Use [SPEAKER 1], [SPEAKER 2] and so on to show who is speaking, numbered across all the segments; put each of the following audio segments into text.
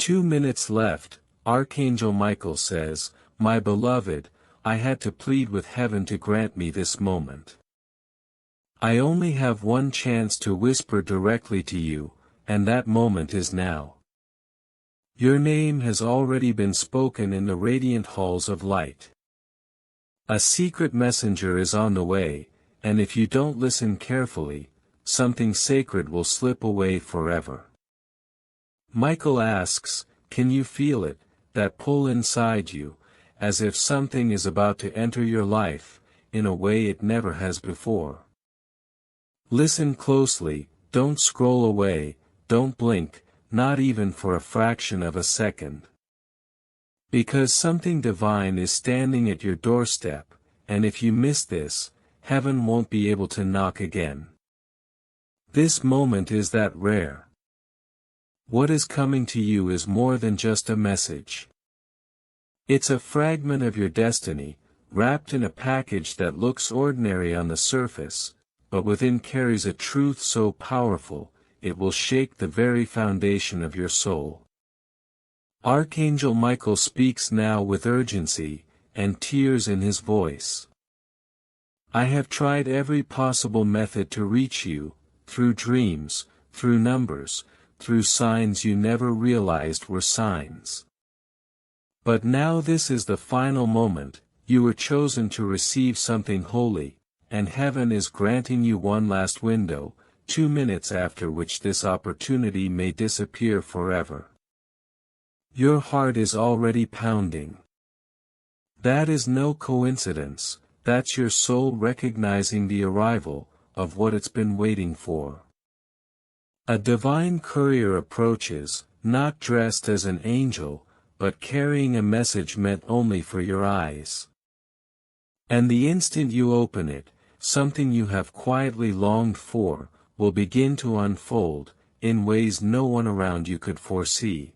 [SPEAKER 1] 2 minutes left, Archangel Michael says, "My beloved, I had to plead with heaven to grant me this moment. I only have one chance to whisper directly to you, and that moment is now. Your name has already been spoken in the radiant halls of light. A secret messenger is on the way, and if you don't listen carefully, something sacred will slip away forever." Michael asks, "Can you feel it, that pull inside you, as if something is about to enter your life, in a way it never has before? Listen closely, don't scroll away, don't blink, not even for a fraction of a second. Because something divine is standing at your doorstep, and if you miss this, heaven won't be able to knock again. This moment is that rare. What is coming to you is more than just a message. It's a fragment of your destiny, wrapped in a package that looks ordinary on the surface, but within carries a truth so powerful, it will shake the very foundation of your soul." Archangel Michael speaks now with urgency, and tears in his voice. "I have tried every possible method to reach you, through dreams, through numbers, through signs you never realized were signs. But now this is the final moment, you were chosen to receive something holy, and heaven is granting you one last window, 2 minutes after which this opportunity may disappear forever. Your heart is already pounding. That is no coincidence, that's your soul recognizing the arrival of what it's been waiting for. A divine courier approaches, not dressed as an angel, but carrying a message meant only for your eyes. And the instant you open it, something you have quietly longed for, will begin to unfold, in ways no one around you could foresee.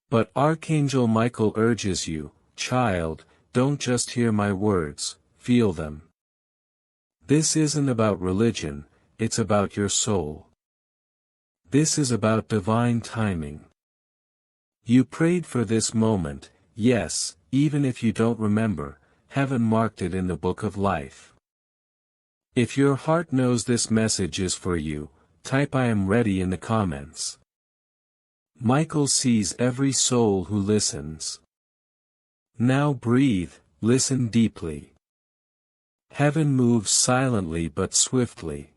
[SPEAKER 1] But Archangel Michael urges you, child, don't just hear my words, feel them. This isn't about religion, it's about your soul. This is about divine timing. You prayed for this moment, yes, even if you don't remember, heaven marked it in the book of life. If your heart knows this message is for you, type "I am ready" in the comments. Michael sees every soul who listens. Now breathe, listen deeply. Heaven moves silently but swiftly.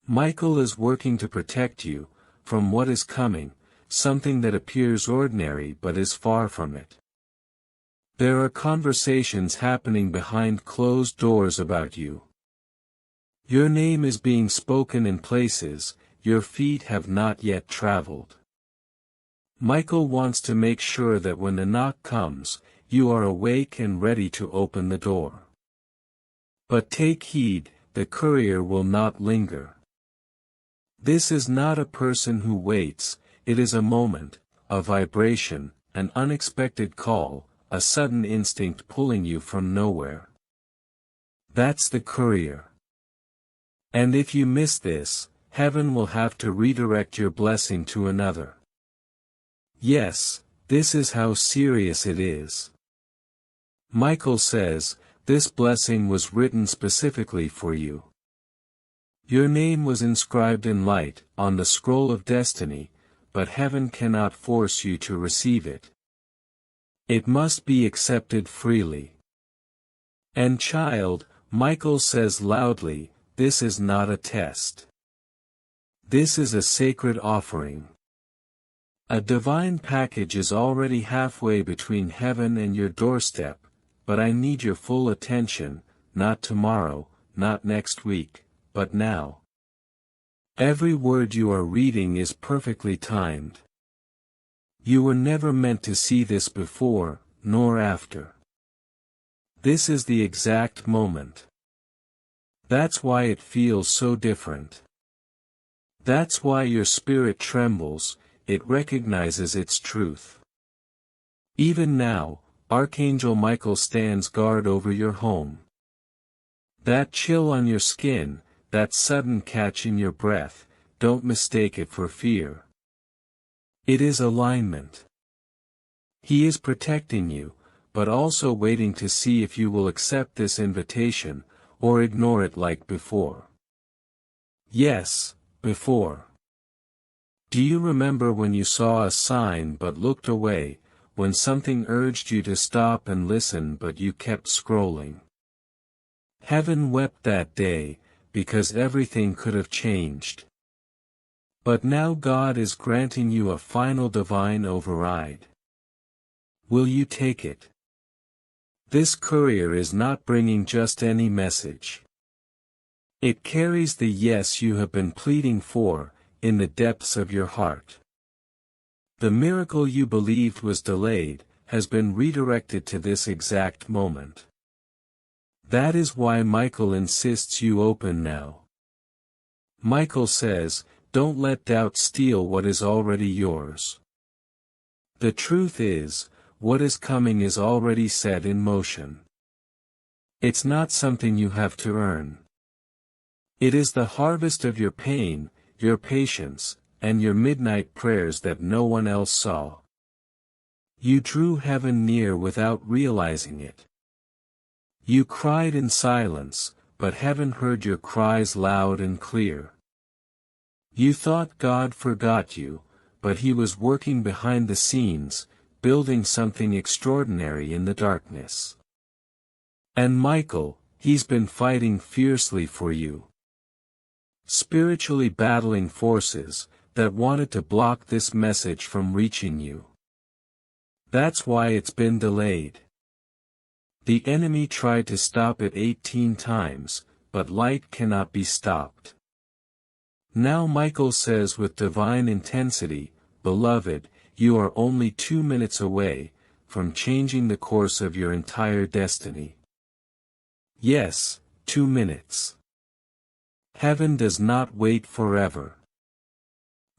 [SPEAKER 1] Michael is working to protect you, from what is coming, something that appears ordinary but is far from it. There are conversations happening behind closed doors about you. Your name is being spoken in places your feet have not yet traveled. Michael wants to make sure that when the knock comes, you are awake and ready to open the door. But take heed, the courier will not linger. This is not a person who waits, it is a moment, a vibration, an unexpected call, a sudden instinct pulling you from nowhere. That's the courier. And if you miss this, heaven will have to redirect your blessing to another. Yes, this is how serious it is. Michael says, this blessing was written specifically for you. Your name was inscribed in light, on the scroll of destiny, but heaven cannot force you to receive it. It must be accepted freely. And child, Michael says loudly, this is not a test. This is a sacred offering. A divine package is already halfway between heaven and your doorstep, but I need your full attention, not tomorrow, not next week, but now. Every word you are reading is perfectly timed. You were never meant to see this before, nor after. This is the exact moment. That's why it feels so different. That's why your spirit trembles, it recognizes its truth. Even now, Archangel Michael stands guard over your home. That chill on your skin, that sudden catch in your breath, don't mistake it for fear. It is alignment. He is protecting you, but also waiting to see if you will accept this invitation, or ignore it like before. Yes, before. Do you remember when you saw a sign but looked away, when something urged you to stop and listen but you kept scrolling? Heaven wept that day, because everything could have changed. But now God is granting you a final divine override. Will you take it? This courier is not bringing just any message. It carries the yes you have been pleading for, in the depths of your heart. The miracle you believed was delayed, has been redirected to this exact moment. That is why Michael insists you open now. Michael says, don't let doubt steal what is already yours. The truth is, what is coming is already set in motion. It's not something you have to earn. It is the harvest of your pain, your patience, and your midnight prayers that no one else saw. You drew heaven near without realizing it. You cried in silence, but heaven heard your cries loud and clear. You thought God forgot you, but He was working behind the scenes, building something extraordinary in the darkness. And Michael, He's been fighting fiercely for you. Spiritually battling forces that wanted to block this message from reaching you. That's why it's been delayed. The enemy tried to stop it 18 times, but light cannot be stopped. Now Michael says with divine intensity, beloved, you are only 2 minutes away from changing the course of your entire destiny. Yes, 2 minutes. Heaven does not wait forever.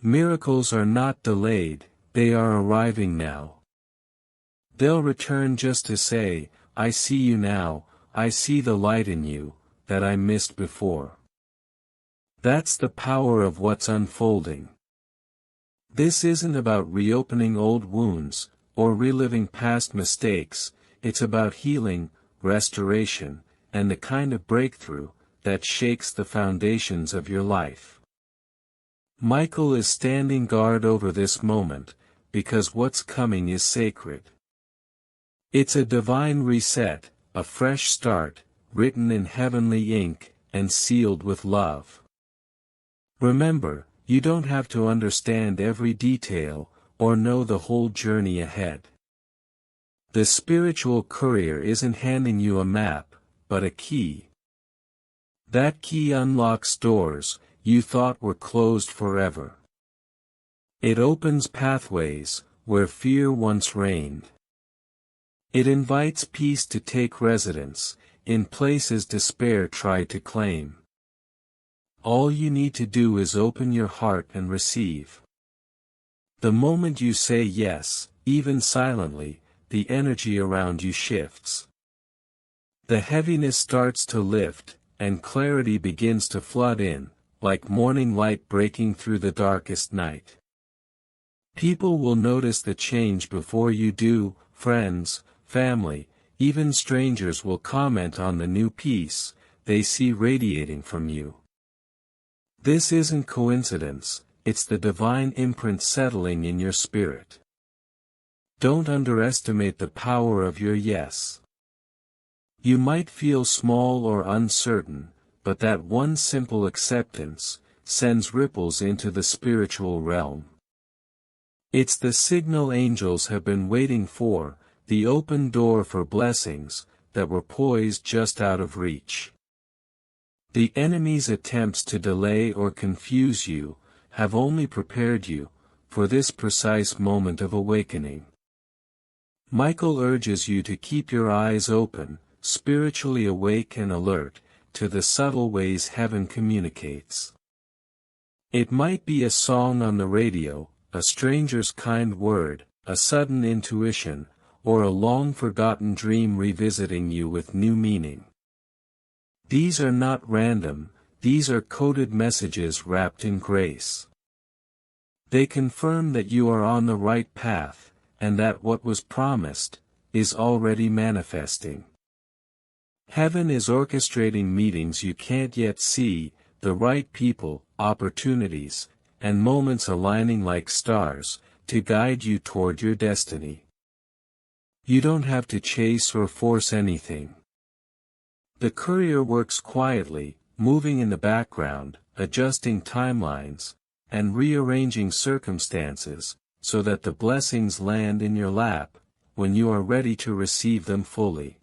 [SPEAKER 1] Miracles are not delayed, they are arriving now. They'll return just to say, I see you now, I see the light in you, that I missed before. That's the power of what's unfolding. This isn't about reopening old wounds, or reliving past mistakes, it's about healing, restoration, and the kind of breakthrough that shakes the foundations of your life. Michael is standing guard over this moment, because what's coming is sacred. It's a divine reset, a fresh start, written in heavenly ink, and sealed with love. Remember, you don't have to understand every detail, or know the whole journey ahead. The spiritual courier isn't handing you a map, but a key. That key unlocks doors you thought were closed forever. It opens pathways where fear once reigned. It invites peace to take residence in places despair tried to claim. All you need to do is open your heart and receive. The moment you say yes, even silently, the energy around you shifts. The heaviness starts to lift, and clarity begins to flood in, like morning light breaking through the darkest night. People will notice the change before you do, friends, family, even strangers will comment on the new peace they see radiating from you. This isn't coincidence, it's the divine imprint settling in your spirit. Don't underestimate the power of your yes. You might feel small or uncertain, but that one simple acceptance sends ripples into the spiritual realm. It's the signal angels have been waiting for, the open door for blessings that were poised just out of reach. The enemy's attempts to delay or confuse you have only prepared you for this precise moment of awakening. Michael urges you to keep your eyes open, spiritually awake and alert, to the subtle ways heaven communicates. It might be a song on the radio, a stranger's kind word, a sudden intuition, or a long-forgotten dream revisiting you with new meaning. These are not random, these are coded messages wrapped in grace. They confirm that you are on the right path, and that what was promised is already manifesting. Heaven is orchestrating meetings you can't yet see, the right people, opportunities, and moments aligning like stars, to guide you toward your destiny. You don't have to chase or force anything. The courier works quietly, moving in the background, adjusting timelines, and rearranging circumstances, so that the blessings land in your lap, when you are ready to receive them fully.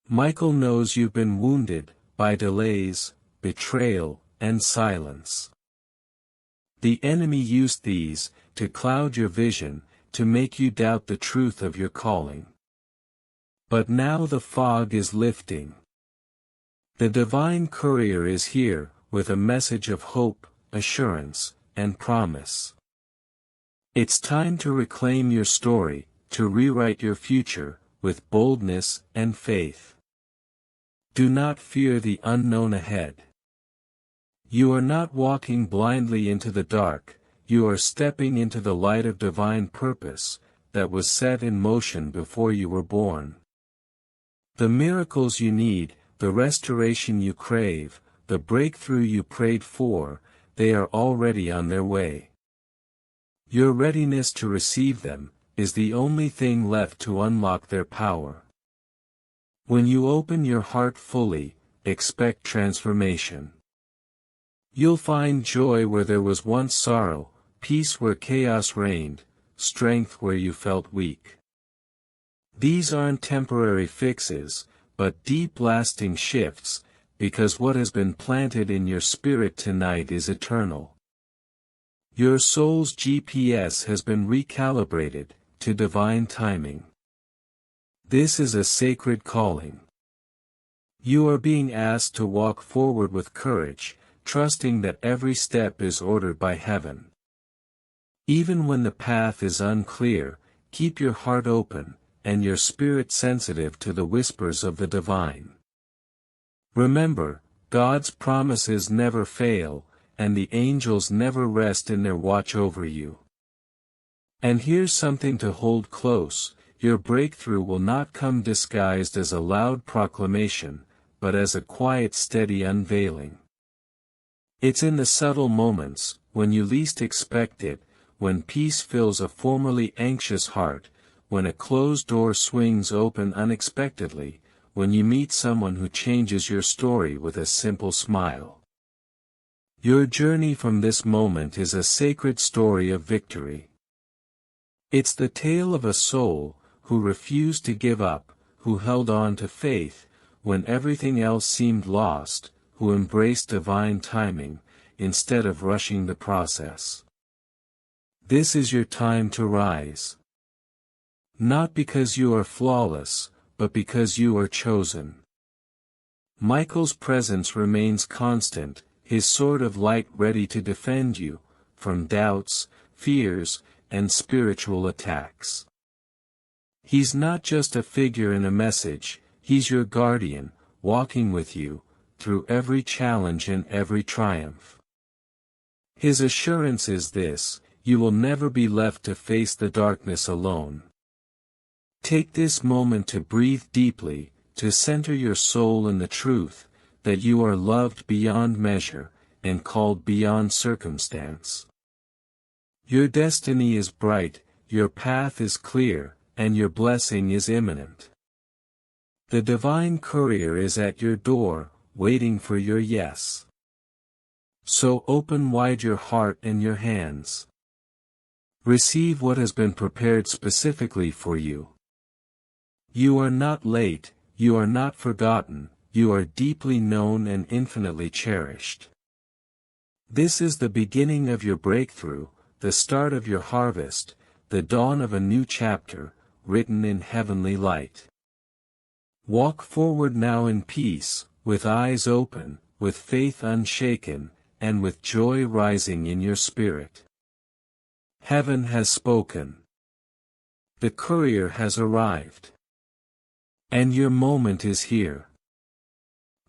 [SPEAKER 1] Michael knows you've been wounded by delays, betrayal, and silence. The enemy used these to cloud your vision, to make you doubt the truth of your calling. But now the fog is lifting. The divine courier is here, with a message of hope, assurance, and promise. It's time to reclaim your story, to rewrite your future, with boldness and faith. Do not fear the unknown ahead. You are not walking blindly into the dark, you are stepping into the light of divine purpose, that was set in motion before you were born. The miracles you need, the restoration you crave, the breakthrough you prayed for, they are already on their way. Your readiness to receive them is the only thing left to unlock their power. When you open your heart fully, expect transformation. You'll find joy where there was once sorrow, peace where chaos reigned, strength where you felt weak. These aren't temporary fixes, but deep lasting shifts, because what has been planted in your spirit tonight is eternal. Your soul's GPS has been recalibrated, to divine timing. This is a sacred calling. You are being asked to walk forward with courage, trusting that every step is ordered by heaven. Even when the path is unclear, keep your heart open, and your spirit sensitive to the whispers of the divine. Remember, God's promises never fail, and the angels never rest in their watch over you. And here's something to hold close: your breakthrough will not come disguised as a loud proclamation, but as a quiet steady unveiling. It's in the subtle moments, when you least expect it, when peace fills a formerly anxious heart, when a closed door swings open unexpectedly, when you meet someone who changes your story with a simple smile. Your journey from this moment is a sacred story of victory. It's the tale of a soul who refused to give up, who held on to faith when everything else seemed lost, who embraced divine timing instead of rushing the process. This is your time to rise. Not because you are flawless, but because you are chosen. Michael's presence remains constant, his sword of light ready to defend you from doubts, fears, and spiritual attacks. He's not just a figure in a message, he's your guardian, walking with you through every challenge and every triumph. His assurance is this: you will never be left to face the darkness alone. Take this moment to breathe deeply, to center your soul in the truth that you are loved beyond measure, and called beyond circumstance. Your destiny is bright, your path is clear, and your blessing is imminent. The divine courier is at your door, waiting for your yes. So open wide your heart and your hands. Receive what has been prepared specifically for you. You are not late, you are not forgotten, you are deeply known and infinitely cherished. This is the beginning of your breakthrough, the start of your harvest, the dawn of a new chapter, written in heavenly light. Walk forward now in peace, with eyes open, with faith unshaken, and with joy rising in your spirit. Heaven has spoken. The courier has arrived. And your moment is here.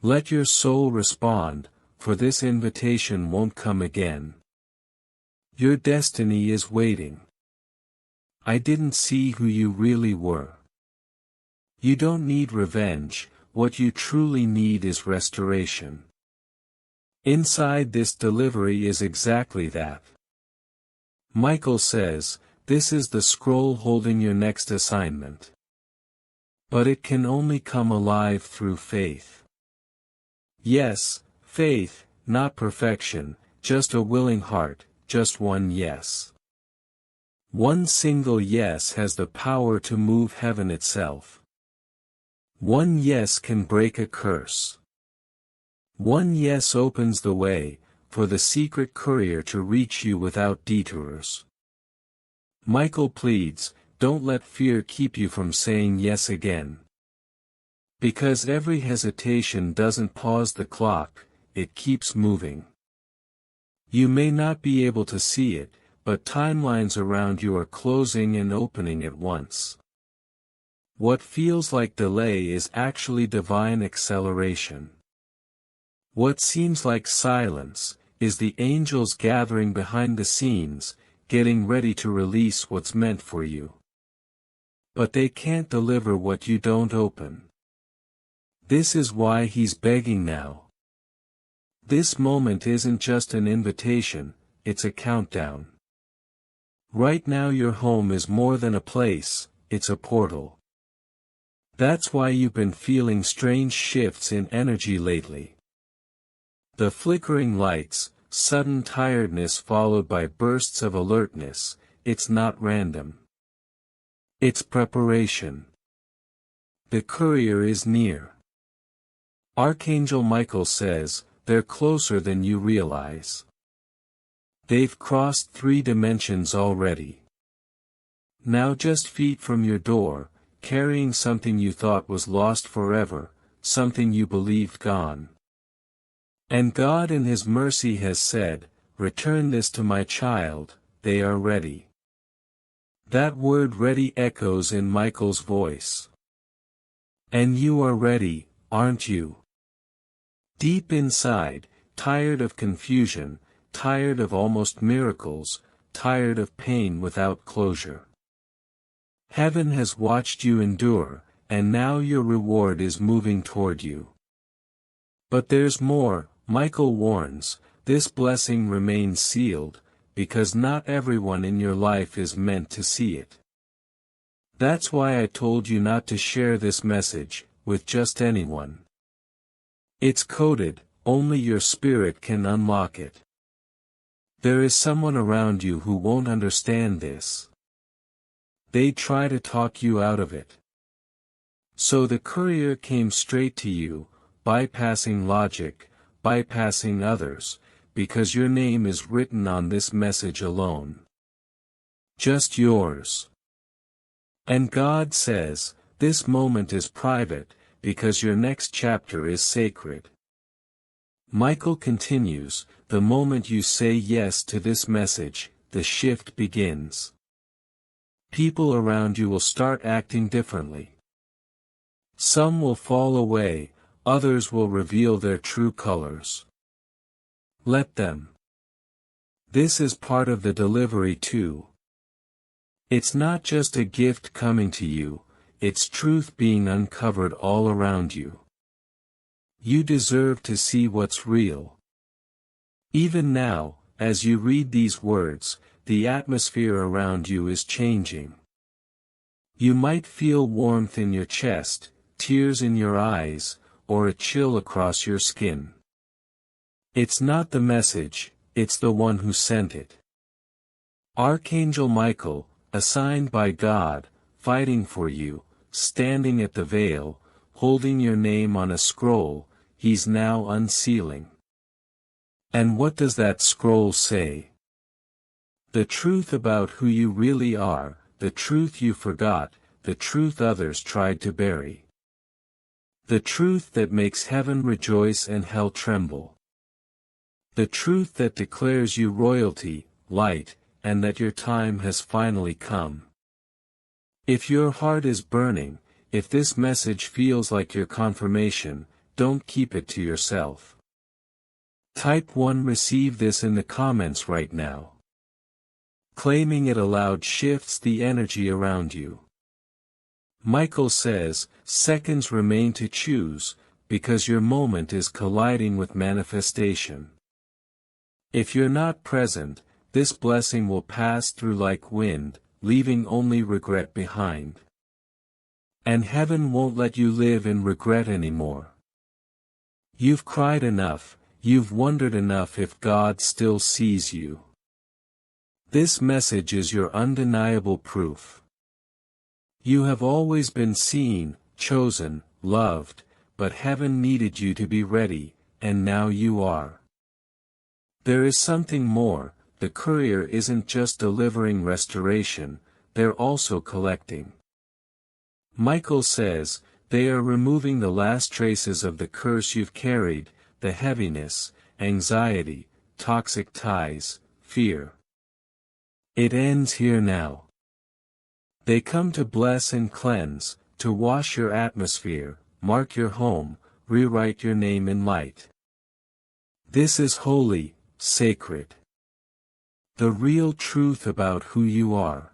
[SPEAKER 1] Let your soul respond, for this invitation won't come again. Your destiny is waiting. I didn't see who you really were. You don't need revenge, what you truly need is restoration. Inside this delivery is exactly that. Michael says, this is the scroll holding your next assignment. But it can only come alive through faith. Yes, faith, not perfection, just a willing heart, just one yes. One single yes has the power to move heaven itself. One yes can break a curse. One yes opens the way, for the secret courier to reach you without detours. Michael pleads, don't let fear keep you from saying yes again. Because every hesitation doesn't pause the clock, it keeps moving. You may not be able to see it, but timelines around you are closing and opening at once. What feels like delay is actually divine acceleration. What seems like silence, is the angels gathering behind the scenes, getting ready to release what's meant for you. But they can't deliver what you don't open. This is why he's begging now. This moment isn't just an invitation, it's a countdown. Right now your home is more than a place, it's a portal. That's why you've been feeling strange shifts in energy lately. The flickering lights, sudden tiredness followed by bursts of alertness, it's not random. It's preparation. The courier is near. Archangel Michael says, they're closer than you realize. They've crossed 3 dimensions already. Now just feet from your door, carrying something you thought was lost forever, something you believed gone. And God in His mercy has said, return this to my child, they are ready. That word ready echoes in Michael's voice. And you are ready, aren't you? Deep inside, tired of confusion, tired of almost miracles, tired of pain without closure. Heaven has watched you endure, and now your reward is moving toward you. But there's more, Michael warns, this blessing remains sealed, because not everyone in your life is meant to see it. That's why I told you not to share this message with just anyone. It's coded, only your spirit can unlock it. There is someone around you who won't understand this. They try to talk you out of it. So the courier came straight to you, bypassing logic, bypassing others, because your name is written on this message alone. Just yours. And God says, this moment is private, because your next chapter is sacred. Michael continues, the moment you say yes to this message, the shift begins. People around you will start acting differently. Some will fall away, others will reveal their true colors. Let them. This is part of the delivery too. It's not just a gift coming to you, it's truth being uncovered all around you. You deserve to see what's real. Even now, as you read these words, the atmosphere around you is changing. You might feel warmth in your chest, tears in your eyes, or a chill across your skin. It's not the message, it's the one who sent it. Archangel Michael, assigned by God, fighting for you, standing at the veil, holding your name on a scroll, he's now unsealing. And what does that scroll say? The truth about who you really are, the truth you forgot, the truth others tried to bury. The truth that makes heaven rejoice and hell tremble. The truth that declares you royalty, light, and that your time has finally come. If your heart is burning, if this message feels like your confirmation, don't keep it to yourself. Type 1 receive this in the comments right now. Claiming it aloud shifts the energy around you. Michael says, seconds remain to choose, because your moment is colliding with manifestation. If you're not present, this blessing will pass through like wind, leaving only regret behind. And heaven won't let you live in regret anymore. You've cried enough, you've wondered enough if God still sees you. This message is your undeniable proof. You have always been seen, chosen, loved, but heaven needed you to be ready, and now you are. There is something more. The courier isn't just delivering restoration, they're also collecting. Michael says, they are removing the last traces of the curse you've carried, the heaviness, anxiety, toxic ties, fear. It ends here now. They come to bless and cleanse, to wash your atmosphere, mark your home, rewrite your name in light. This is holy, sacred. The real truth about who you are.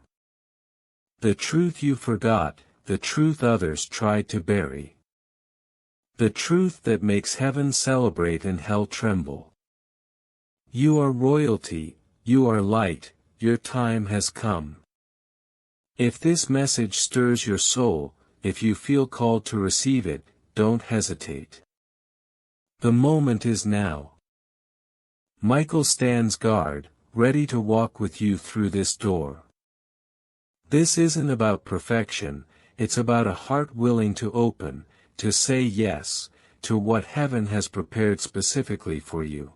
[SPEAKER 1] The truth you forgot, the truth others tried to bury. The truth that makes heaven celebrate and hell tremble. You are royalty, you are light, your time has come. If this message stirs your soul, if you feel called to receive it, don't hesitate. The moment is now. Michael stands guard, ready to walk with you through this door. This isn't about perfection, it's about a heart willing to open, to say yes, to what heaven has prepared specifically for you.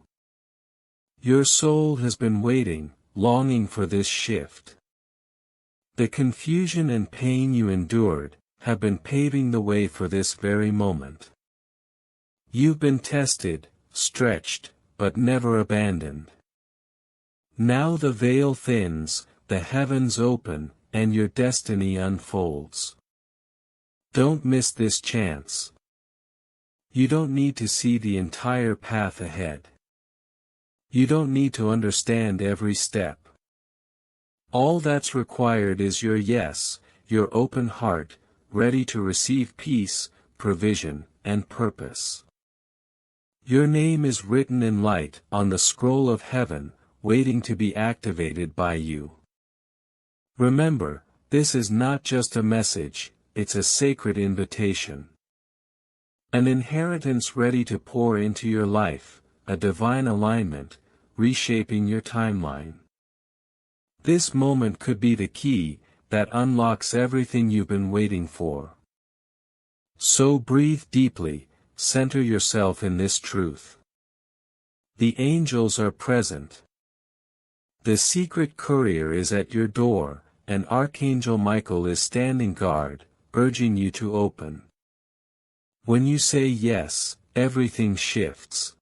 [SPEAKER 1] Your soul has been waiting, longing for this shift. The confusion and pain you endured have been paving the way for this very moment. You've been tested, stretched, but never abandoned. Now the veil thins, the heavens open, and your destiny unfolds. Don't miss this chance. You don't need to see the entire path ahead. You don't need to understand every step. All that's required is your yes, your open heart, ready to receive peace, provision, and purpose. Your name is written in light on the scroll of heaven, waiting to be activated by you. Remember, this is not just a message, it's a sacred invitation. An inheritance ready to pour into your life, a divine alignment, reshaping your timeline. This moment could be the key that unlocks everything you've been waiting for. So breathe deeply, center yourself in this truth. The angels are present. The secret courier is at your door, and Archangel Michael is standing guard, urging you to open. When you say yes, everything shifts.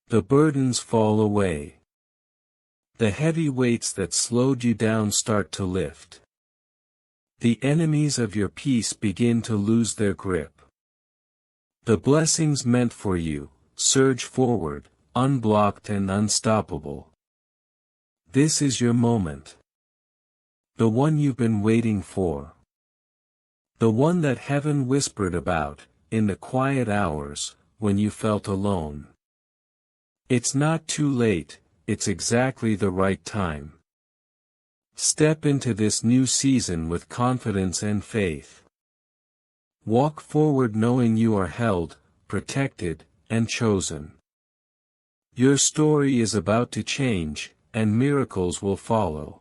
[SPEAKER 1] The burdens fall away. The heavy weights that slowed you down start to lift. The enemies of your peace begin to lose their grip. The blessings meant for you surge forward, unblocked and unstoppable. This is your moment. The one you've been waiting for. The one that heaven whispered about, in the quiet hours, when you felt alone. It's not too late, it's exactly the right time. Step into this new season with confidence and faith. Walk forward knowing you are held, protected, and chosen. Your story is about to change, and miracles will follow.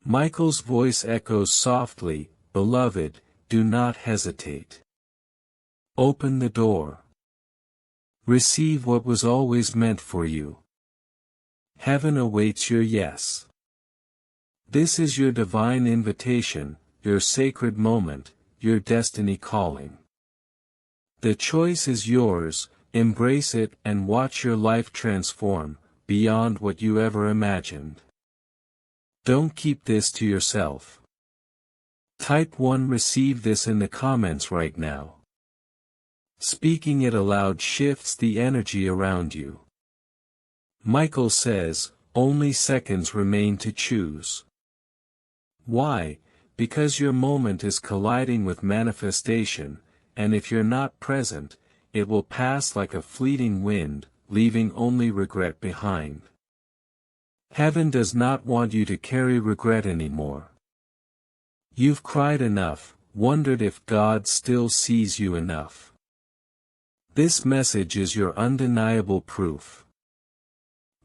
[SPEAKER 1] Michael's voice echoes softly, "Beloved, do not hesitate. Open the door. Receive what was always meant for you. Heaven awaits your yes." This is your divine invitation, your sacred moment, your destiny calling. The choice is yours, embrace it and watch your life transform, beyond what you ever imagined. Don't keep this to yourself. Type 1 receive this in the comments right now. Speaking it aloud shifts the energy around you. Michael says, only seconds remain to choose. Why? Because your moment is colliding with manifestation, and if you're not present, it will pass like a fleeting wind, leaving only regret behind. Heaven does not want you to carry regret anymore. You've cried enough, wondered if God still sees you enough. This message is your undeniable proof.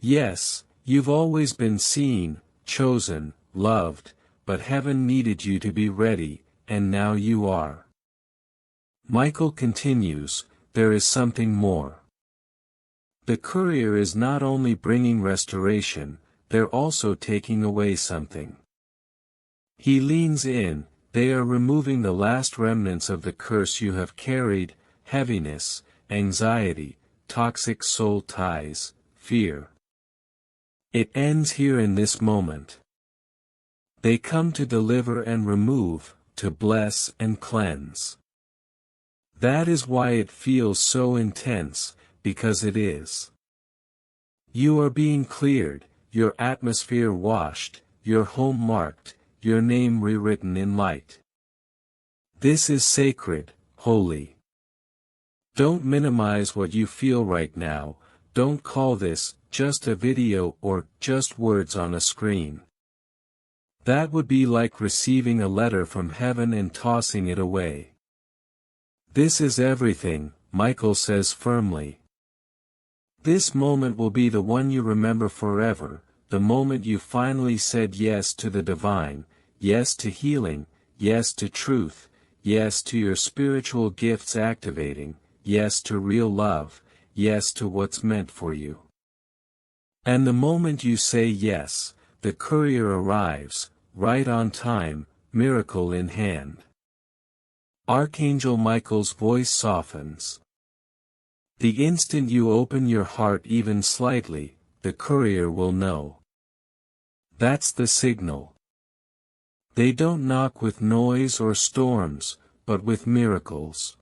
[SPEAKER 1] Yes, you've always been seen, chosen, loved, but heaven needed you to be ready, and now you are. Michael continues, there is something more. The courier is not only bringing restoration, they're also taking away something. He leans in, they are removing the last remnants of the curse you have carried, heaviness, anxiety, toxic soul ties, fear. It ends here in this moment. They come to deliver and remove, to bless and cleanse. That is why it feels so intense, because it is. You are being cleared, your atmosphere washed, your home marked, your name rewritten in light. This is sacred, holy. Don't minimize what you feel right now, don't call this just a video or just words on a screen. That would be like receiving a letter from heaven and tossing it away. This is everything, Michael says firmly. This moment will be the one you remember forever, the moment you finally said yes to the divine, yes to healing, yes to truth, yes to your spiritual gifts activating, yes to real love, yes to what's meant for you. And the moment you say yes, the courier arrives, right on time, miracle in hand. Archangel Michael's voice softens. The instant you open your heart even slightly, the courier will know. That's the signal. They don't knock with noise or storms, but with miracles.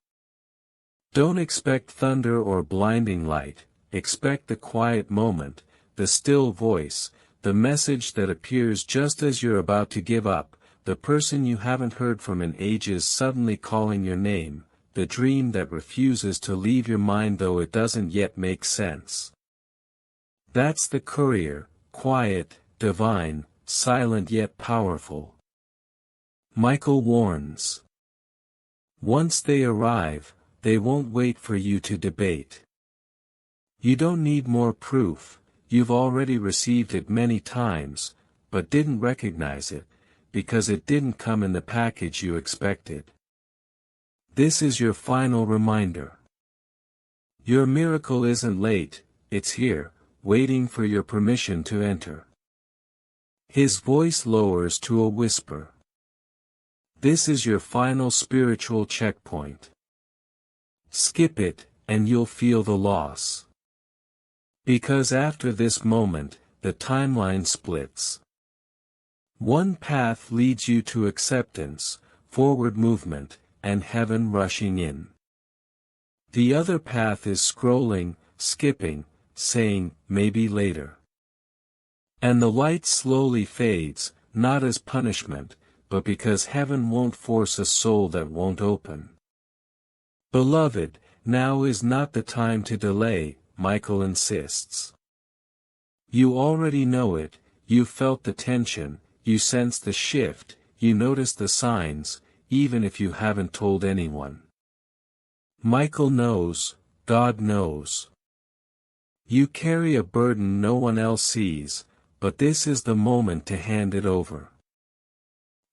[SPEAKER 1] Don't expect thunder or blinding light, expect the quiet moment, the still voice, the message that appears just as you're about to give up, the person you haven't heard from in ages suddenly calling your name, the dream that refuses to leave your mind though it doesn't yet make sense. That's the courier, quiet, divine, silent yet powerful. Michael warns. Once they arrive, they won't wait for you to debate. You don't need more proof, you've already received it many times, but didn't recognize it, because it didn't come in the package you expected. This is your final reminder. Your miracle isn't late, it's here, waiting for your permission to enter. His voice lowers to a whisper. This is your final spiritual checkpoint. Skip it, and you'll feel the loss. Because after this moment, the timeline splits. One path leads you to acceptance, forward movement, and heaven rushing in. The other path is scrolling, skipping, saying, maybe later. And the light slowly fades, not as punishment, but because heaven won't force a soul that won't open. Beloved, now is not the time to delay, Michael insists. You already know it, you felt the tension, you sense the shift, you notice the signs, even if you haven't told anyone. Michael knows, God knows. You carry a burden no one else sees, but this is the moment to hand it over.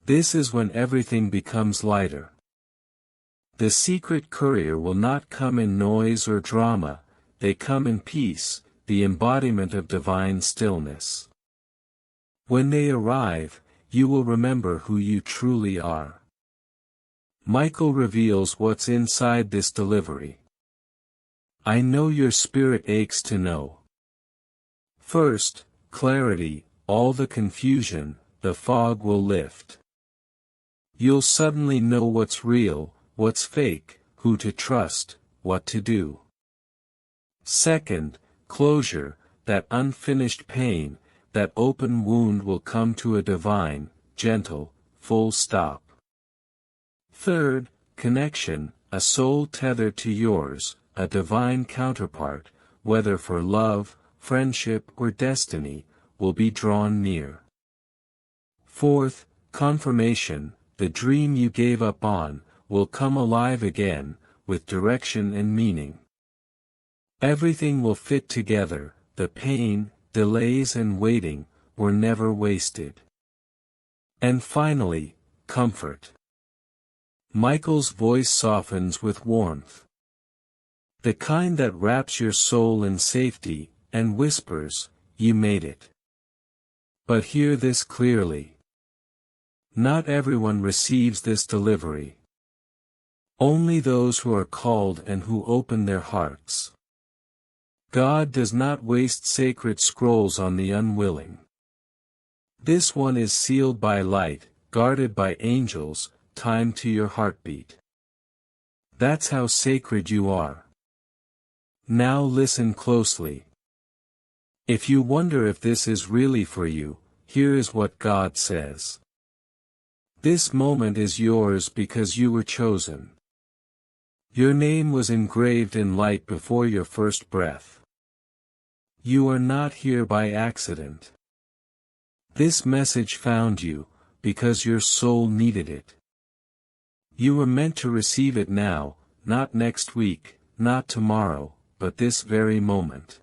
[SPEAKER 1] This is when everything becomes lighter. The secret courier will not come in noise or drama, they come in peace, the embodiment of divine stillness. When they arrive, you will remember who you truly are. Michael reveals what's inside this delivery. I know your spirit aches to know. First, clarity, all the confusion, the fog will lift. You'll suddenly know what's real, what's fake, who to trust, what to do. Second, closure, that unfinished pain, that open wound will come to a divine, gentle, full stop. Third, connection, a soul tethered to yours, a divine counterpart, whether for love, friendship or destiny, will be drawn near. Fourth, confirmation, the dream you gave up on, will come alive again, with direction and meaning. Everything will fit together, the pain, delays and waiting, were never wasted. And finally, comfort. Michael's voice softens with warmth. The kind that wraps your soul in safety, and whispers, "You made it." But hear this clearly. Not everyone receives this delivery. Only those who are called and who open their hearts. God does not waste sacred scrolls on the unwilling. This one is sealed by light, guarded by angels, timed to your heartbeat. That's how sacred you are. Now listen closely. If you wonder if this is really for you, here is what God says. This moment is yours because you were chosen. Your name was engraved in light before your first breath. You are not here by accident. This message found you, because your soul needed it. You were meant to receive it now, not next week, not tomorrow, but this very moment.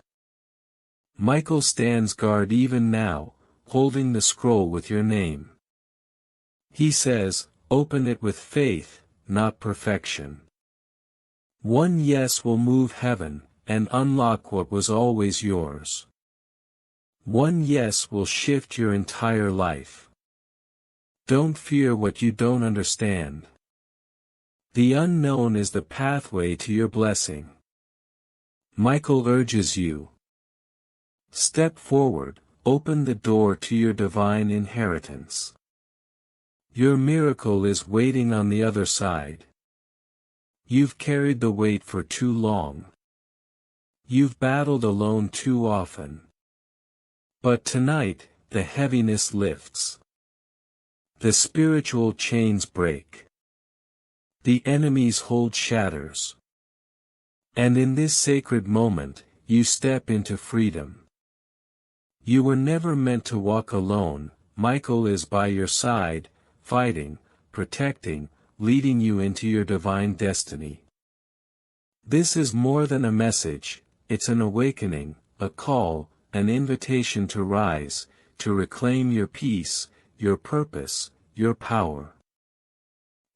[SPEAKER 1] Michael stands guard even now, holding the scroll with your name. He says, open it with faith, not perfection. One yes will move heaven, and unlock what was always yours. One yes will shift your entire life. Don't fear what you don't understand. The unknown is the pathway to your blessing. Michael urges you. Step forward, open the door to your divine inheritance. Your miracle is waiting on the other side. You've carried the weight for too long. You've battled alone too often. But tonight, the heaviness lifts. The spiritual chains break. The enemy's hold shatters. And in this sacred moment, you step into freedom. You were never meant to walk alone. Michael is by your side, fighting, protecting, leading you into your divine destiny. This is more than a message, it's an awakening, a call, an invitation to rise, to reclaim your peace, your purpose, your power.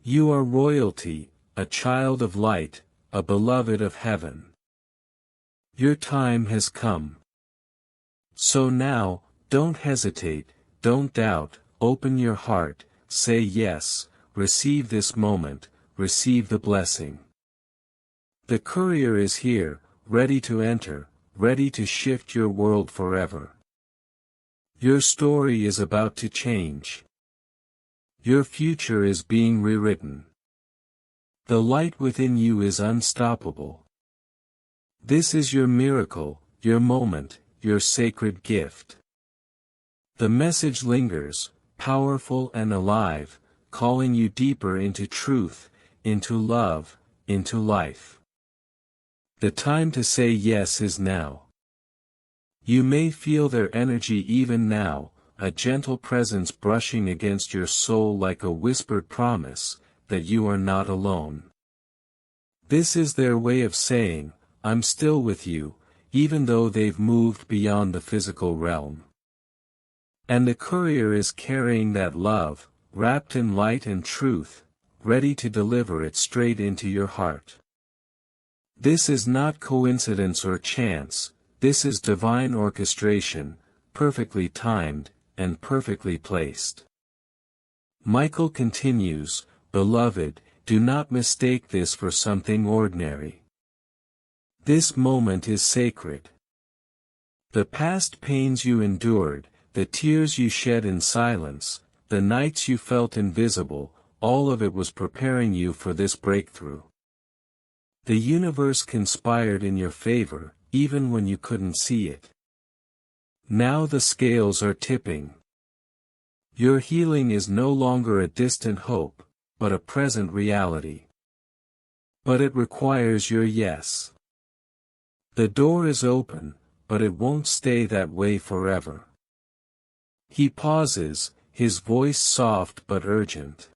[SPEAKER 1] You are royalty, a child of light, a beloved of heaven. Your time has come. So now, don't hesitate, don't doubt, open your heart, say yes, receive this moment, receive the blessing. The Courier is here, ready to enter, ready to shift your world forever. Your story is about to change. Your future is being rewritten. The light within you is unstoppable. This is your miracle, your moment, your sacred gift. The message lingers, powerful and alive, calling you deeper into truth, into love, into life. The time to say yes is now. You may feel their energy even now, a gentle presence brushing against your soul like a whispered promise, that you are not alone. This is their way of saying, I'm still with you, even though they've moved beyond the physical realm. And the Courier is carrying that love, wrapped in light and truth, ready to deliver it straight into your heart. This is not coincidence or chance, this is divine orchestration, perfectly timed, and perfectly placed. Michael continues, Beloved, do not mistake this for something ordinary. This moment is sacred. The past pains you endured, the tears you shed in silence, the nights you felt invisible, all of it was preparing you for this breakthrough. The universe conspired in your favor, even when you couldn't see it. Now the scales are tipping. Your healing is no longer a distant hope, but a present reality. But it requires your yes. The door is open, but it won't stay that way forever. He pauses, his voice soft but urgent.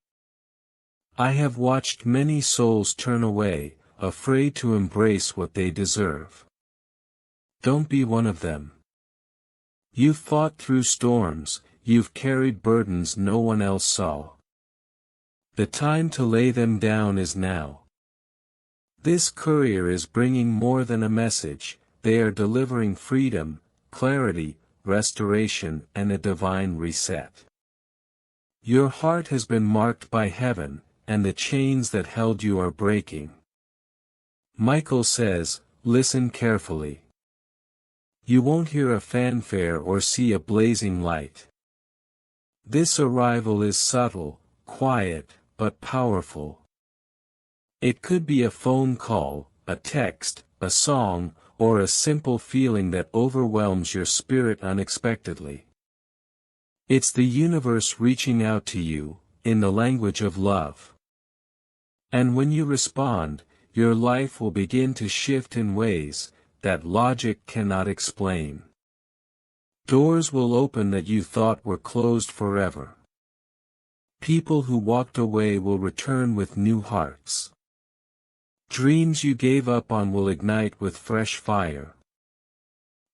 [SPEAKER 1] I have watched many souls turn away, afraid to embrace what they deserve. Don't be one of them. You've fought through storms, you've carried burdens no one else saw. The time to lay them down is now. This courier is bringing more than a message, they are delivering freedom, clarity, restoration, and a divine reset. Your heart has been marked by heaven, and the chains that held you are breaking. Michael says, listen carefully. You won't hear a fanfare or see a blazing light. This arrival is subtle, quiet, but powerful. It could be a phone call, a text, a song, or a simple feeling that overwhelms your spirit unexpectedly. It's the universe reaching out to you, in the language of love. And when you respond, your life will begin to shift in ways that logic cannot explain. Doors will open that you thought were closed forever. People who walked away will return with new hearts. Dreams you gave up on will ignite with fresh fire.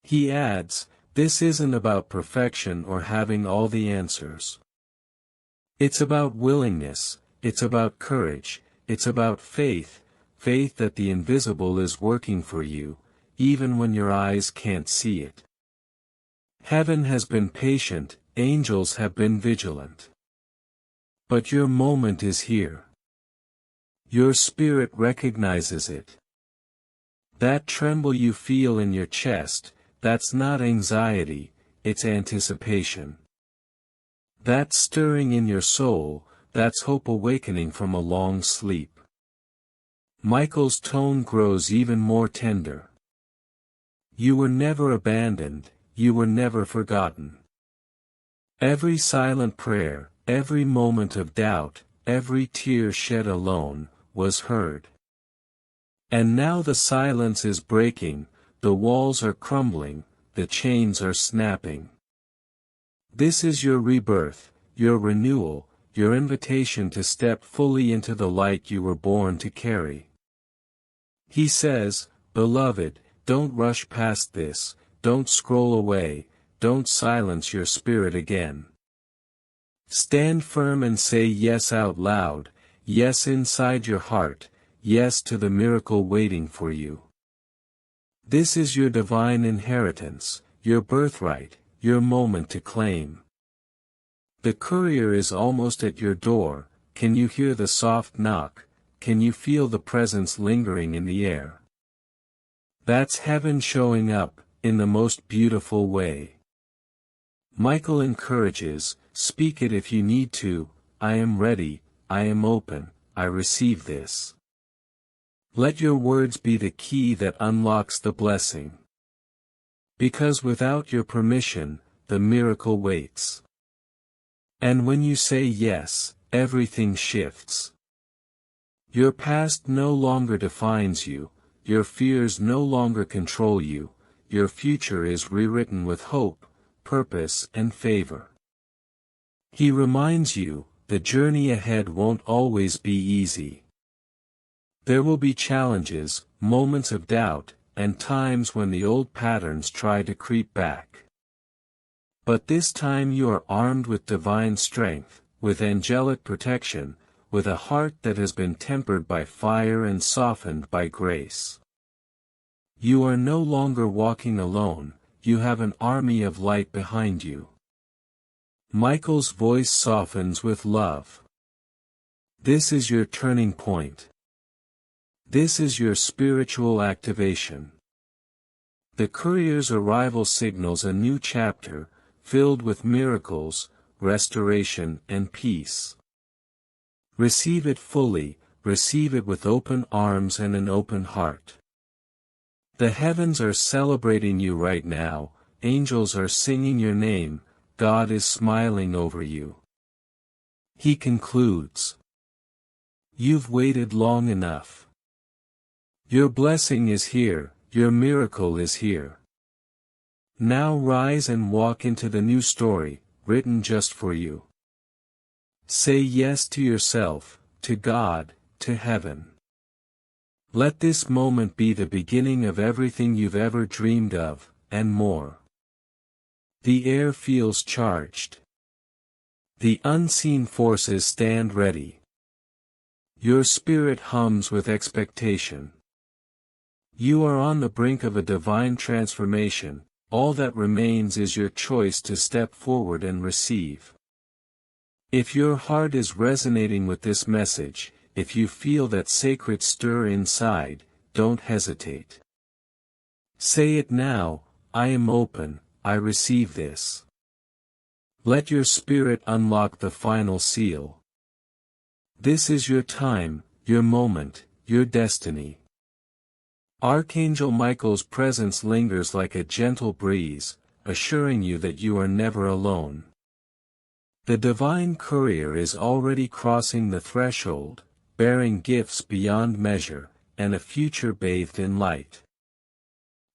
[SPEAKER 1] He adds, this isn't about perfection or having all the answers. It's about willingness, it's about courage, it's about faith, faith that the invisible is working for you, even when your eyes can't see it. Heaven has been patient, angels have been vigilant. But your moment is here. Your spirit recognizes it. That tremble you feel in your chest, that's not anxiety, it's anticipation. That stirring in your soul, that's hope awakening from a long sleep. Michael's tone grows even more tender. You were never abandoned, you were never forgotten. Every silent prayer, every moment of doubt, every tear shed alone, was heard. And now the silence is breaking, the walls are crumbling, the chains are snapping. This is your rebirth, your renewal, your invitation to step fully into the light you were born to carry. He says, beloved, don't rush past this, don't scroll away, don't silence your spirit again. Stand firm and say yes out loud, yes inside your heart, yes to the miracle waiting for you. This is your divine inheritance, your birthright, your moment to claim. The courier is almost at your door, can you hear the soft knock, can you feel the presence lingering in the air? That's heaven showing up, in the most beautiful way. Michael encourages, speak it if you need to, I am ready, I am open, I receive this. Let your words be the key that unlocks the blessing. Because without your permission, the miracle waits. And when you say yes, everything shifts. Your past no longer defines you, your fears no longer control you, your future is rewritten with hope, purpose and favor. He reminds you, the journey ahead won't always be easy. There will be challenges, moments of doubt, and times when the old patterns try to creep back. But this time you are armed with divine strength, with angelic protection, with a heart that has been tempered by fire and softened by grace. You are no longer walking alone, you have an army of light behind you. Michael's voice softens with love. This is your turning point. This is your spiritual activation. The courier's arrival signals a new chapter, filled with miracles, restoration and peace. Receive it fully, receive it with open arms and an open heart. The heavens are celebrating you right now, angels are singing your name, God is smiling over you. He concludes. You've waited long enough. Your blessing is here, your miracle is here. Now rise and walk into the new story, written just for you. Say yes to yourself, to God, to heaven. Let this moment be the beginning of everything you've ever dreamed of, and more. The air feels charged. The unseen forces stand ready. Your spirit hums with expectation. You are on the brink of a divine transformation. All that remains is your choice to step forward and receive. If your heart is resonating with this message, if you feel that sacred stir inside, don't hesitate. Say it now, I am open, I receive this. Let your spirit unlock the final seal. This is your time, your moment, your destiny. Archangel Michael's presence lingers like a gentle breeze, assuring you that you are never alone. The divine courier is already crossing the threshold, bearing gifts beyond measure, and a future bathed in light.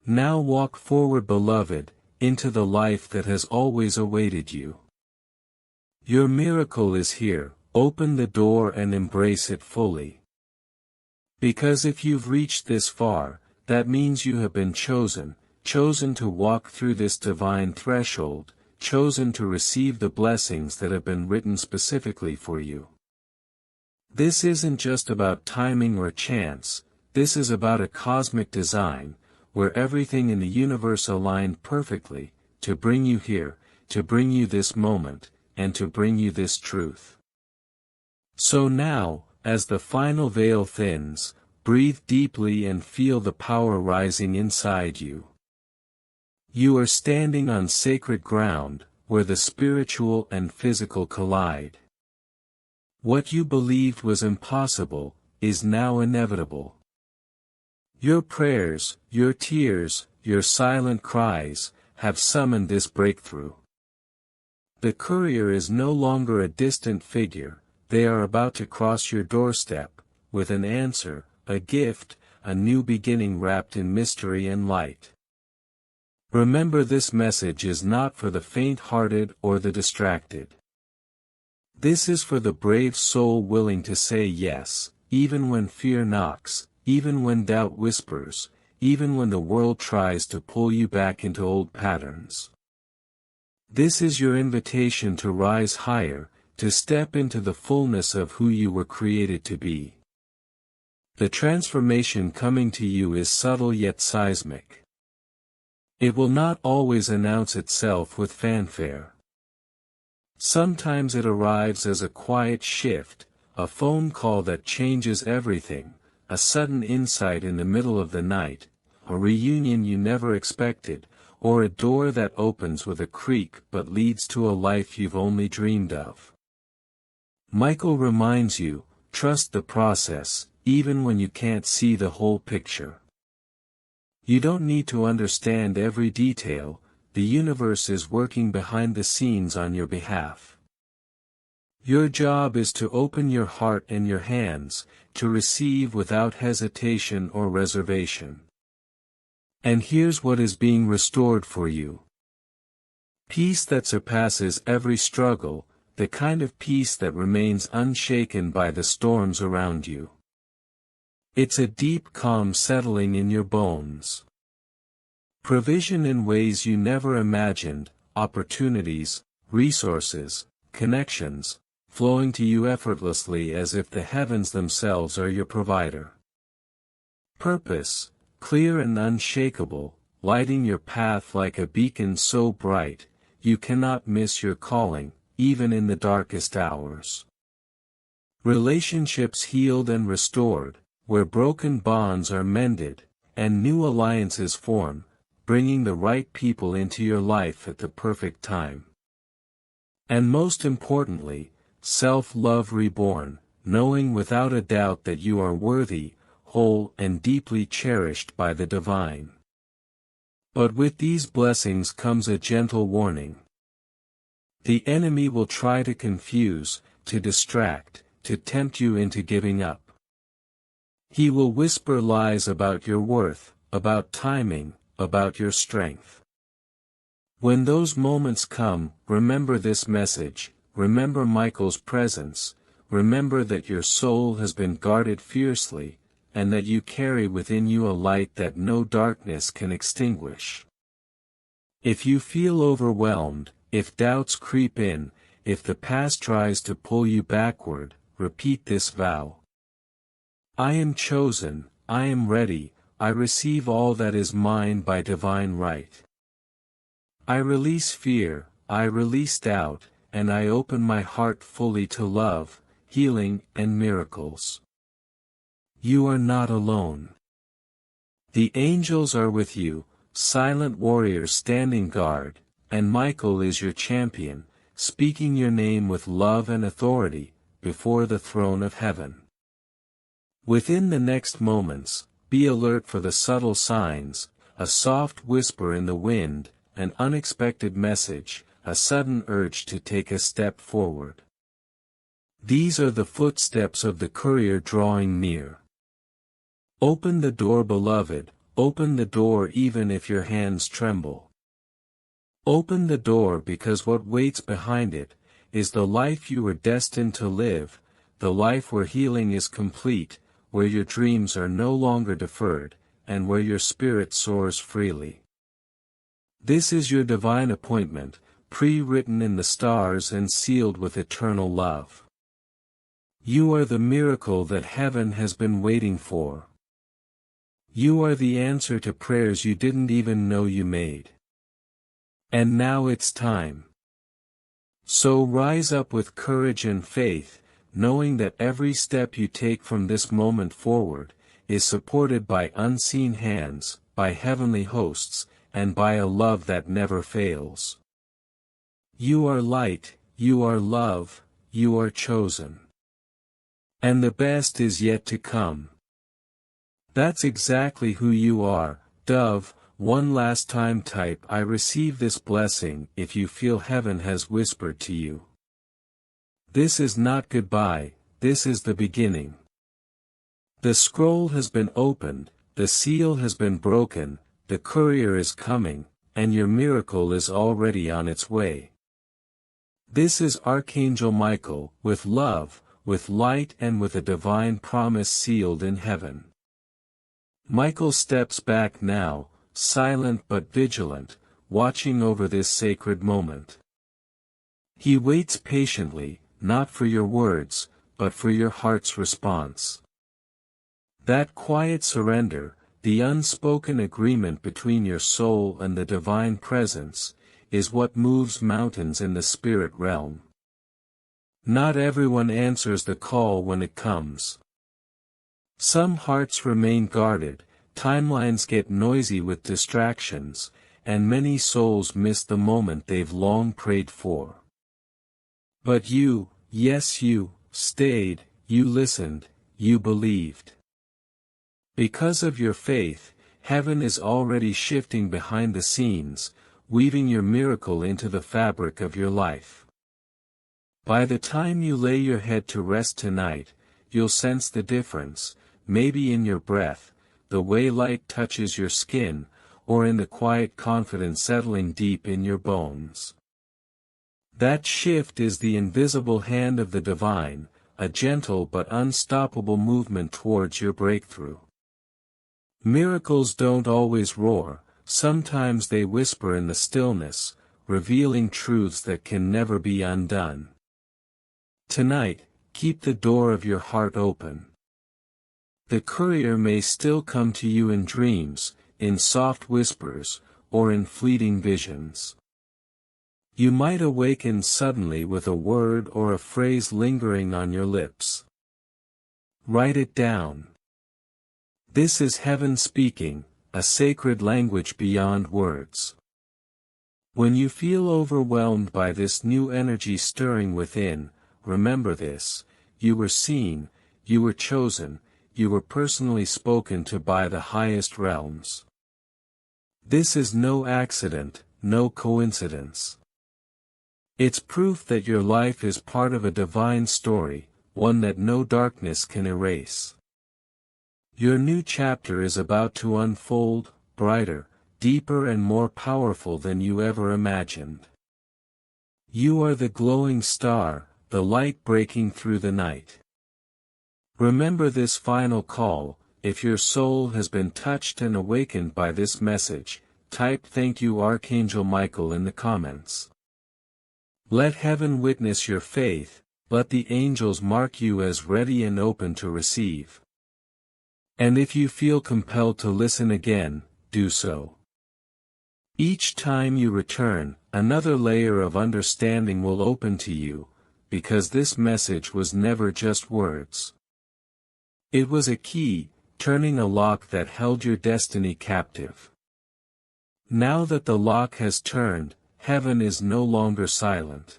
[SPEAKER 1] Now walk forward, beloved, into the life that has always awaited you. Your miracle is here, open the door and embrace it fully. Because if you've reached this far, that means you have been chosen to walk through this divine threshold, chosen to receive the blessings that have been written specifically for you. This isn't just about timing or chance, this is about a cosmic design, where everything in the universe aligned perfectly, to bring you here, to bring you this moment, and to bring you this truth. So now, as the final veil thins, breathe deeply and feel the power rising inside you. You are standing on sacred ground, where the spiritual and physical collide. What you believed was impossible, is now inevitable. Your prayers, your tears, your silent cries, have summoned this breakthrough. The courier is no longer a distant figure, they are about to cross your doorstep, with an answer, a gift, a new beginning wrapped in mystery and light. Remember, this message is not for the faint-hearted or the distracted. This is for the brave soul willing to say yes, even when fear knocks, even when doubt whispers, even when the world tries to pull you back into old patterns. This is your invitation to rise higher, to step into the fullness of who you were created to be. The transformation coming to you is subtle yet seismic. It will not always announce itself with fanfare. Sometimes it arrives as a quiet shift, a phone call that changes everything, a sudden insight in the middle of the night, a reunion you never expected, or a door that opens with a creak but leads to a life you've only dreamed of. Michael reminds you, trust the process, even when you can't see the whole picture. You don't need to understand every detail, the universe is working behind the scenes on your behalf. Your job is to open your heart and your hands, to receive without hesitation or reservation. And here's what is being restored for you. Peace that surpasses every struggle, the kind of peace that remains unshaken by the storms around you. It's a deep calm settling in your bones. Provision in ways you never imagined, opportunities, resources, connections, flowing to you effortlessly as if the heavens themselves are your provider. Purpose, clear and unshakable, lighting your path like a beacon so bright, you cannot miss your calling, even in the darkest hours. Relationships healed and restored, where broken bonds are mended, and new alliances form, bringing the right people into your life at the perfect time. And most importantly, self-love reborn, knowing without a doubt that you are worthy, whole and deeply cherished by the divine. But with these blessings comes a gentle warning. The enemy will try to confuse, to distract, to tempt you into giving up. He will whisper lies about your worth, about timing, about your strength. When those moments come, remember this message, remember Michael's presence, remember that your soul has been guarded fiercely, and that you carry within you a light that no darkness can extinguish. If you feel overwhelmed, if doubts creep in, if the past tries to pull you backward, repeat this vow. I am chosen, I am ready, I receive all that is mine by divine right. I release fear, I release doubt, and I open my heart fully to love, healing, and miracles. You are not alone. The angels are with you, silent warriors standing guard, and Michael is your champion, speaking your name with love and authority, before the throne of heaven. Within the next moments, be alert for the subtle signs, a soft whisper in the wind, an unexpected message, a sudden urge to take a step forward. These are the footsteps of the courier drawing near. Open the door, beloved, open the door even if your hands tremble. Open the door because what waits behind it, is the life you were destined to live, the life where healing is complete, where your dreams are no longer deferred, and where your spirit soars freely. This is your divine appointment, pre-written in the stars and sealed with eternal love. You are the miracle that heaven has been waiting for. You are the answer to prayers you didn't even know you made. And now it's time. So rise up with courage and faith, knowing that every step you take from this moment forward, is supported by unseen hands, by heavenly hosts, and by a love that never fails. You are light, you are love, you are chosen. And the best is yet to come. That's exactly who you are, dove. One last time type I receive this blessing if you feel heaven has whispered to you. This is not goodbye, this is the beginning. The scroll has been opened, the seal has been broken, the courier is coming, and your miracle is already on its way. This is Archangel Michael, with love, with light and with a divine promise sealed in heaven. Michael steps back now, silent but vigilant, watching over this sacred moment. He waits patiently, not for your words, but for your heart's response. That quiet surrender, the unspoken agreement between your soul and the divine presence, is what moves mountains in the spirit realm. Not everyone answers the call when it comes. Some hearts remain guarded, timelines get noisy with distractions, and many souls miss the moment they've long prayed for. But you, yes you, stayed, you listened, you believed. Because of your faith, heaven is already shifting behind the scenes, weaving your miracle into the fabric of your life. By the time you lay your head to rest tonight, you'll sense the difference, maybe in your breath, the way light touches your skin, or in the quiet confidence settling deep in your bones. That shift is the invisible hand of the divine, a gentle but unstoppable movement towards your breakthrough. Miracles don't always roar, sometimes they whisper in the stillness, revealing truths that can never be undone. Tonight, keep the door of your heart open. The courier may still come to you in dreams, in soft whispers, or in fleeting visions. You might awaken suddenly with a word or a phrase lingering on your lips. Write it down. This is heaven speaking, a sacred language beyond words. When you feel overwhelmed by this new energy stirring within, remember this: you were seen, you were chosen, you were personally spoken to by the highest realms. This is no accident, no coincidence. It's proof that your life is part of a divine story, one that no darkness can erase. Your new chapter is about to unfold, brighter, deeper and more powerful than you ever imagined. You are the glowing star, the light breaking through the night. Remember this final call. If your soul has been touched and awakened by this message, type "Thank you Archangel Michael" in the comments. Let heaven witness your faith, let the angels mark you as ready and open to receive. And if you feel compelled to listen again, do so. Each time you return, another layer of understanding will open to you, because this message was never just words. It was a key, turning a lock that held your destiny captive. Now that the lock has turned, heaven is no longer silent.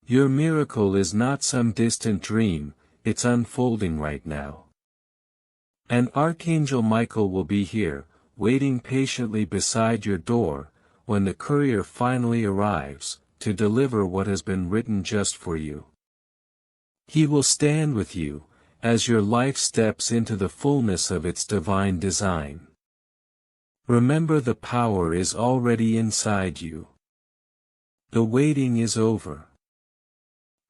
[SPEAKER 1] Your miracle is not some distant dream, it's unfolding right now. And Archangel Michael will be here, waiting patiently beside your door, when the courier finally arrives, to deliver what has been written just for you. He will stand with you, as your life steps into the fullness of its divine design. Remember, the power is already inside you. The waiting is over.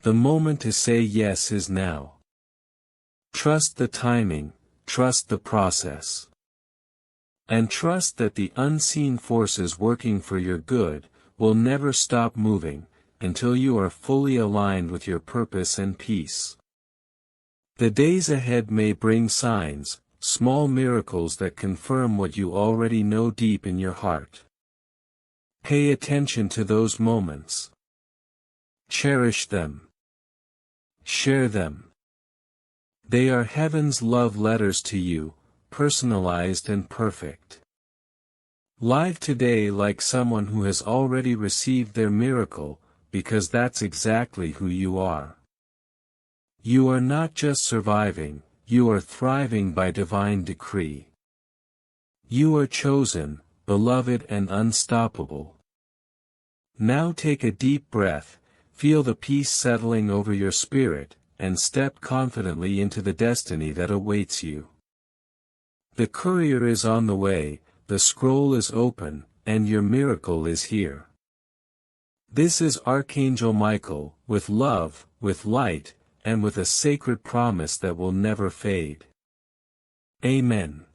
[SPEAKER 1] The moment to say yes is now. Trust the timing, trust the process. And trust that the unseen forces working for your good will never stop moving, until you are fully aligned with your purpose and peace. The days ahead may bring signs, small miracles that confirm what you already know deep in your heart. Pay attention to those moments. Cherish them. Share them. They are heaven's love letters to you, personalized and perfect. Live today like someone who has already received their miracle, because that's exactly who you are. You are not just surviving, you are thriving by divine decree. You are chosen, beloved and unstoppable. Now take a deep breath, feel the peace settling over your spirit, and step confidently into the destiny that awaits you. The courier is on the way, the scroll is open, and your miracle is here. This is Archangel Michael, with love, with light, and with a sacred promise that will never fade. Amen.